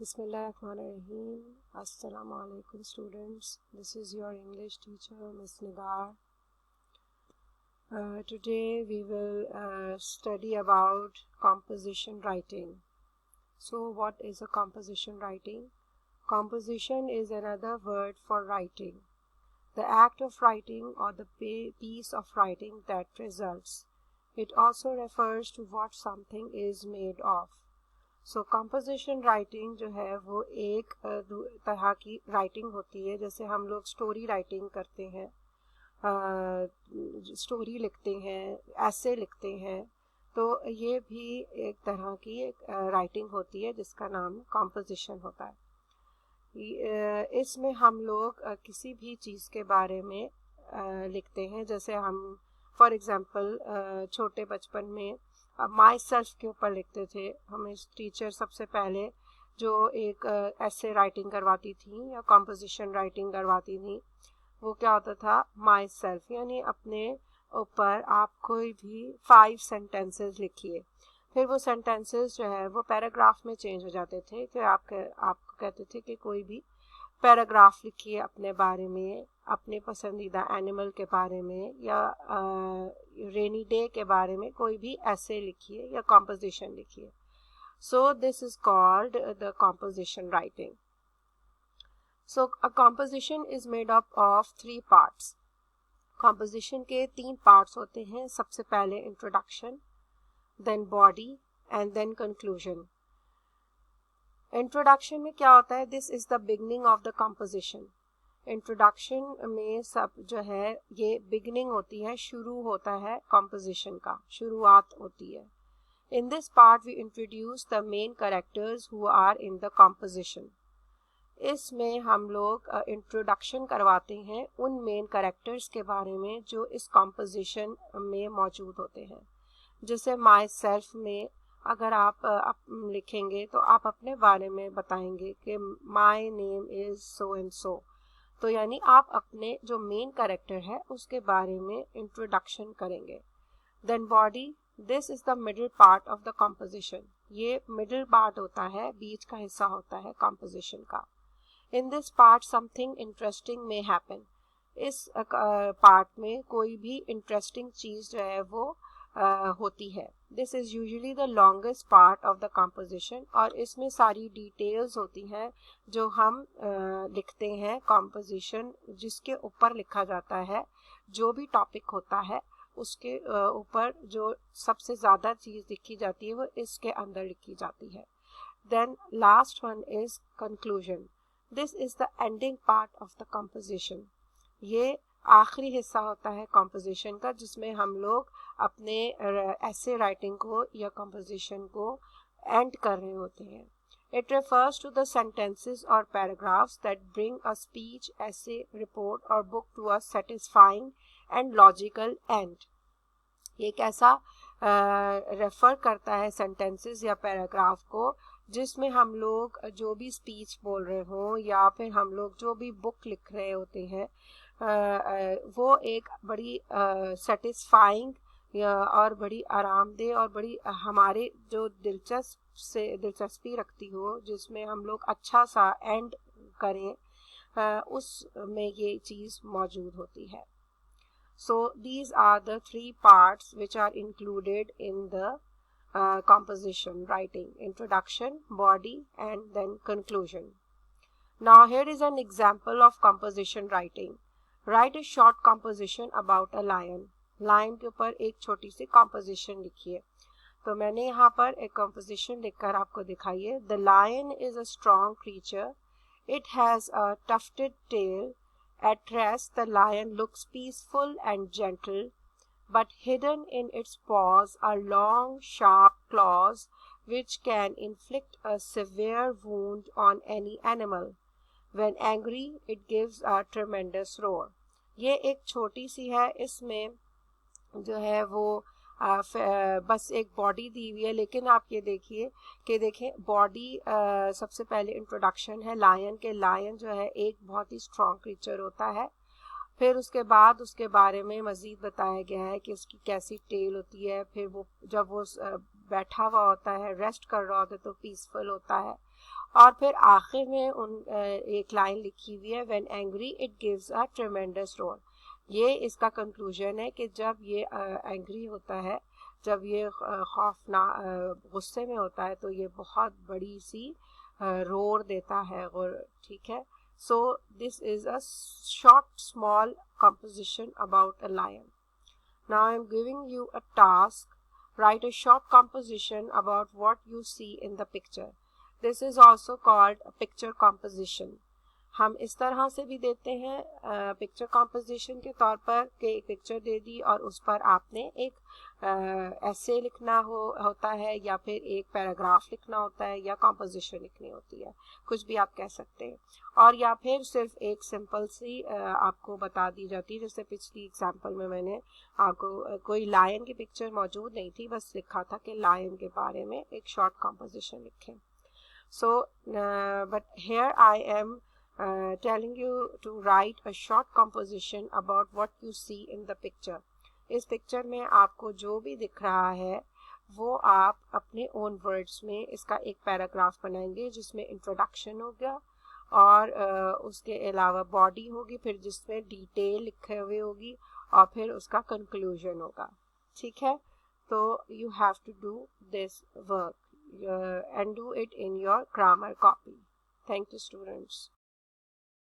Bismillahirrahmanirrahim. Assalamu alaikum students. This is your English teacher, Miss Nigar. Today we will study about composition writing. So what is a composition writing? Composition is another word for writing. The act of writing or the piece of writing that results. It also refers to what something is made of. So composition writing जो है वो एक तरह की writing होती है। जैसे हम लोग स्टोरी राइटिंग करते हैं, स्टोरी लिखते हैं, ऐसे लिखते हैं, तो ये भी एक तरह की एक राइटिंग होती है जिसका नाम कंपोजिशन होता है। इसमें हम लोग किसी भी चीज़ के बारे में लिखते हैं। जैसे हम फॉर एग्ज़ाम्पल छोटे बचपन में माई सेल्फ के ऊपर लिखते थे। हमें टीचर सबसे पहले जो एक ऐसे राइटिंग करवाती थी या कंपोजिशन राइटिंग करवाती थी, वो क्या होता था, माई सेल्फ, यानी अपने ऊपर आप कोई भी 5 सेंटेंसेस लिखिए। फिर वो सेंटेंसेस जो है वो पैराग्राफ में चेंज हो जाते थे कि आपको कहते थे कि कोई भी पैराग्राफ लिखिए अपने बारे में, अपने पसंदीदा एनिमल के बारे में या रेनी डे के बारे में कोई भी ऐसे लिखिए या कंपोजिशन लिखिए। So this is called the composition writing. So a composition is made up of 3 parts. Composition के 3 पार्ट्स होते हैं। सबसे पहले introduction, then body and then conclusion. Introduction में क्या होता है, this is the beginning of the composition. Introduction में सब जो है ये बिगनिंग होती है, शुरू होता है कंपोजिशन का, शुरुआत होती है। In this part we introduce the main characters who are in the composition. इसमें हम लोग इंट्रोडक्शन करवाते हैं उन मेन कैरेक्टर्स के बारे में जो इस कंपोजिशन में मौजूद होते हैं। जैसे माई सेल्फ में अगर आप लिखेंगे तो आप अपने बारे में बताएंगे कि my name is so and so, तो यानी आप अपने जो मेन कैरेक्टर है उसके बारे में इंट्रोडक्शन करेंगे। Then body, this is the middle part of the composition. ये मिडिल पार्ट होता है, बीच का हिस्सा होता है कंपोजिशन का। In this part something interesting may happen. इस पार्ट में कोई भी इंटरेस्टिंग चीज़ जो है वो होती है। This is usually the longest part of the composition, और इसमें सारी डिटेल्स होती हैं जो हम लिखते हैं। कंपोजिशन जिसके ऊपर लिखा जाता है, जो भी टॉपिक होता है उसके ऊपर जो सबसे ज़्यादा चीज़ लिखी जाती है वो इसके अंदर लिखी जाती है। Then last one is conclusion. This is the ending part of the composition. ये आखिरी हिस्सा होता है कंपोजिशन का जिसमें हम लोग अपने ऐसे राइटिंग को या कंपोजिशन को एंड कर रहे होते हैं। It refers to the sentences और paragraphs that bring a speech, essay, report और book to a satisfying and logical end. ये कैसा रेफर करता है सेंटेंसेस या पैराग्राफ को जिसमें हम लोग जो भी स्पीच बोल रहे हों या फिर हम लोग जो भी बुक लिख रहे होते हैं वो एक बड़ी सेटिस्फाइंग और बड़ी आरामदेह और बड़ी हमारे जो दिलचस्पी रखती हो, जिसमें हम लोग अच्छा सा एंड करें, उसमें ये चीज़ मौजूद होती है। So these are the 3 parts which are included in the composition writing: introduction, body and then conclusion. Now here is an example of composition writing. Write a short composition about a lion. Lion के ऊपर एक छोटी सी composition लिखिए। तो मैंने यहाँ पर एक composition लिखकर आपको दिखाई है। The lion is a strong creature. It has a tufted tail. At rest, the lion looks peaceful and gentle, but hidden in its paws are long, sharp claws which can inflict a severe wound on any animal. When angry, it gives a tremendous roar. ये एक छोटी सी है, इसमें जो है वो बस एक बॉडी दी हुई है, लेकिन आप ये देखिए कि देखें बॉडी सबसे पहले इंट्रोडक्शन है लायन के। लायन जो है एक बहुत ही स्ट्रॉन्ग क्रीचर होता है। फिर उसके बाद उसके बारे में मज़ीद बताया गया है कि उसकी कैसी टेल होती है। फिर वो जब वो बैठा हुआ होता है, रेस्ट कर रहा होता है, तो पीसफुल होता है। और फिर आखिर में एक लाइन लिखी हुई है, when angry it gives a ट्रेमेंडस roar. ये इसका कंक्लूजन है कि जब ये एंग्री होता है, जब ये खौफना गुस्से में होता है, तो ये बहुत बड़ी सी रोर देता है। और ठीक है, सो this is a short small composition about a lion. Now I am giving you a task. Write a short composition about what you see in the picture. This is also called a picture composition. हम इस तरह से भी देते हैं picture composition के तौर पर कि एक पिक्चर दे दी और उस पर आपने एक ऐसे लिखना होता है, या फिर एक पैराग्राफ लिखना होता है, या कॉम्पोजिशन लिखनी होती है, कुछ भी आप कह सकते हैं। और या फिर सिर्फ एक सिंपल सी आपको बता दी जाती है, जैसे पिछली एग्जांपल में मैंने आपको कोई लायन की पिक्चर मौजूद नहीं थी, बस लिखा था कि लायन के बारे में एक शॉर्ट कॉम्पोजिशन लिखें। So but here I am telling you to write a short composition about what you see in the picture. इस पिक्चर में आपको जो भी दिख रहा है वो आप अपने ओन वर्ड्स में इसका एक पैराग्राफ बनाएंगे, जिसमें इंट्रोडक्शन होगा और उसके अलावा बॉडी होगी, फिर जिसमें डिटेल लिखे हुए होगी, और फिर उसका कंक्लूजन होगा। ठीक है, तो you have to do this work and do it in your grammar copy. Thank you students.